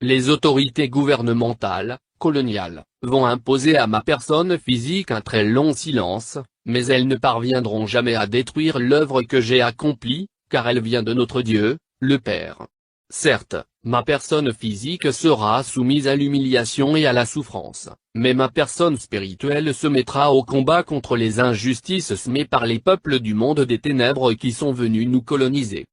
Les autorités gouvernementales, coloniales, vont imposer à ma personne physique un très long silence, mais elles ne parviendront jamais à détruire l'œuvre que j'ai accomplie, car elle vient de notre Dieu, le Père. Certes, ma personne physique sera soumise à l'humiliation et à la souffrance, mais ma personne spirituelle se mettra au combat contre les injustices semées par les peuples du monde des ténèbres qui sont venus nous coloniser.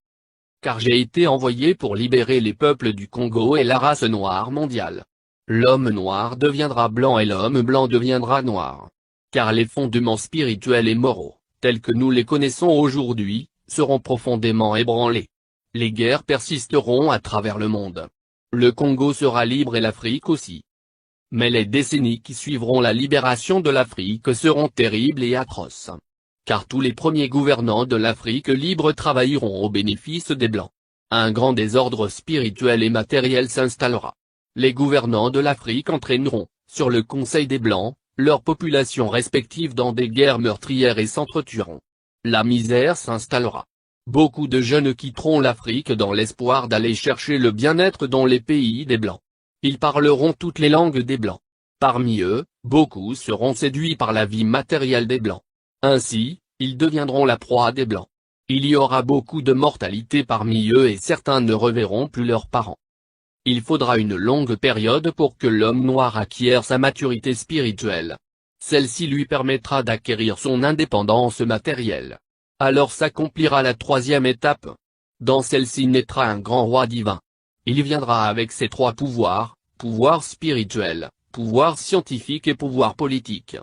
Car j'ai été envoyé pour libérer les peuples du Congo et la race noire mondiale. L'homme noir deviendra blanc et l'homme blanc deviendra noir. Car les fondements spirituels et moraux, tels que nous les connaissons aujourd'hui, seront profondément ébranlés. Les guerres persisteront à travers le monde. Le Congo sera libre et l'Afrique aussi. Mais les décennies qui suivront la libération de l'Afrique seront terribles et atroces. Car tous les premiers gouvernants de l'Afrique libre travailleront au bénéfice des Blancs. Un grand désordre spirituel et matériel s'installera. Les gouvernants de l'Afrique entraîneront, sur le conseil des Blancs, leurs populations respectives dans des guerres meurtrières et s'entretueront. La misère s'installera. Beaucoup de jeunes quitteront l'Afrique dans l'espoir d'aller chercher le bien-être dans les pays des Blancs. Ils parleront toutes les langues des Blancs. Parmi eux, beaucoup seront séduits par la vie matérielle des Blancs. Ainsi, ils deviendront la proie des Blancs. Il y aura beaucoup de mortalité parmi eux et certains ne reverront plus leurs parents. Il faudra une longue période pour que l'homme noir acquiert sa maturité spirituelle. Celle-ci lui permettra d'acquérir son indépendance matérielle. Alors s'accomplira la troisième étape. Dans celle-ci naîtra un grand roi divin. Il viendra avec ses trois pouvoirs, pouvoir spirituel, pouvoir scientifique et pouvoir politique.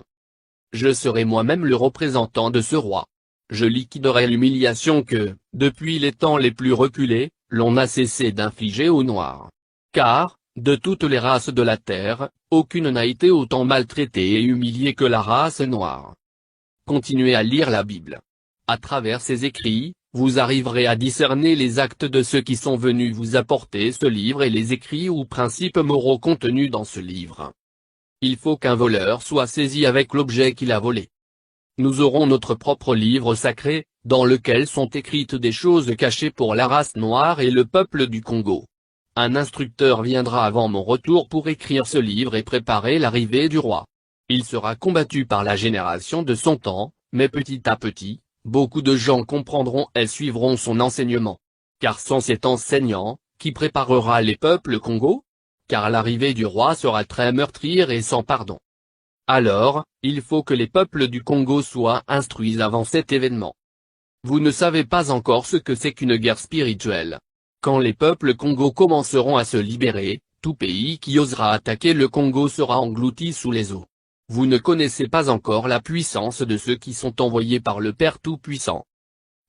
Je serai moi-même le représentant de ce roi. Je liquiderai l'humiliation que, depuis les temps les plus reculés, l'on a cessé d'infliger aux Noirs. Car, de toutes les races de la Terre, aucune n'a été autant maltraitée et humiliée que la race noire. Continuez à lire la Bible. À travers ces écrits, vous arriverez à discerner les actes de ceux qui sont venus vous apporter ce livre et les écrits ou principes moraux contenus dans ce livre. Il faut qu'un voleur soit saisi avec l'objet qu'il a volé. Nous aurons notre propre livre sacré, dans lequel sont écrites des choses cachées pour la race noire et le peuple du Congo. Un instructeur viendra avant mon retour pour écrire ce livre et préparer l'arrivée du roi. Il sera combattu par la génération de son temps, mais petit à petit, beaucoup de gens comprendront et suivront son enseignement. Car sans cet enseignant, qui préparera les peuples Congo? Car l'arrivée du roi sera très meurtrière et sans pardon. Alors, il faut que les peuples du Congo soient instruits avant cet événement. Vous ne savez pas encore ce que c'est qu'une guerre spirituelle. Quand les peuples Congo commenceront à se libérer, tout pays qui osera attaquer le Congo sera englouti sous les eaux. Vous ne connaissez pas encore la puissance de ceux qui sont envoyés par le Père Tout-Puissant.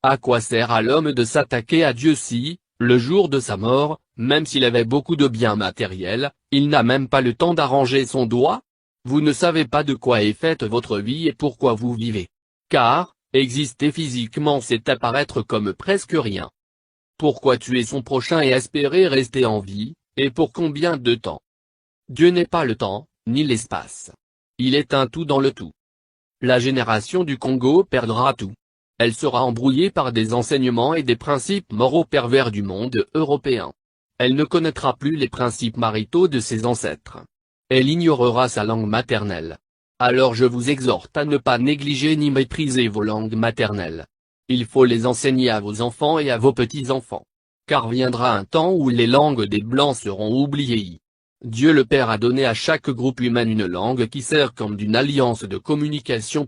À quoi sert à l'homme de s'attaquer à Dieu si, le jour de sa mort, même s'il avait beaucoup de biens matériels, il n'a même pas le temps d'arranger son doigt? Vous ne savez pas de quoi est faite votre vie et pourquoi vous vivez. Car, exister physiquement c'est apparaître comme presque rien. Pourquoi tuer son prochain et espérer rester en vie, et pour combien de temps? Dieu n'est pas le temps, ni l'espace. Il est un tout dans le tout. La génération du Congo perdra tout. Elle sera embrouillée par des enseignements et des principes moraux pervers du monde européen. Elle ne connaîtra plus les principes maritaux de ses ancêtres. Elle ignorera sa langue maternelle. Alors je vous exhorte à ne pas négliger ni mépriser vos langues maternelles. Il faut les enseigner à vos enfants et à vos petits-enfants. Car viendra un temps où les langues des Blancs seront oubliées. Dieu le Père a donné à chaque groupe humain une langue qui sert comme d'une alliance de communication.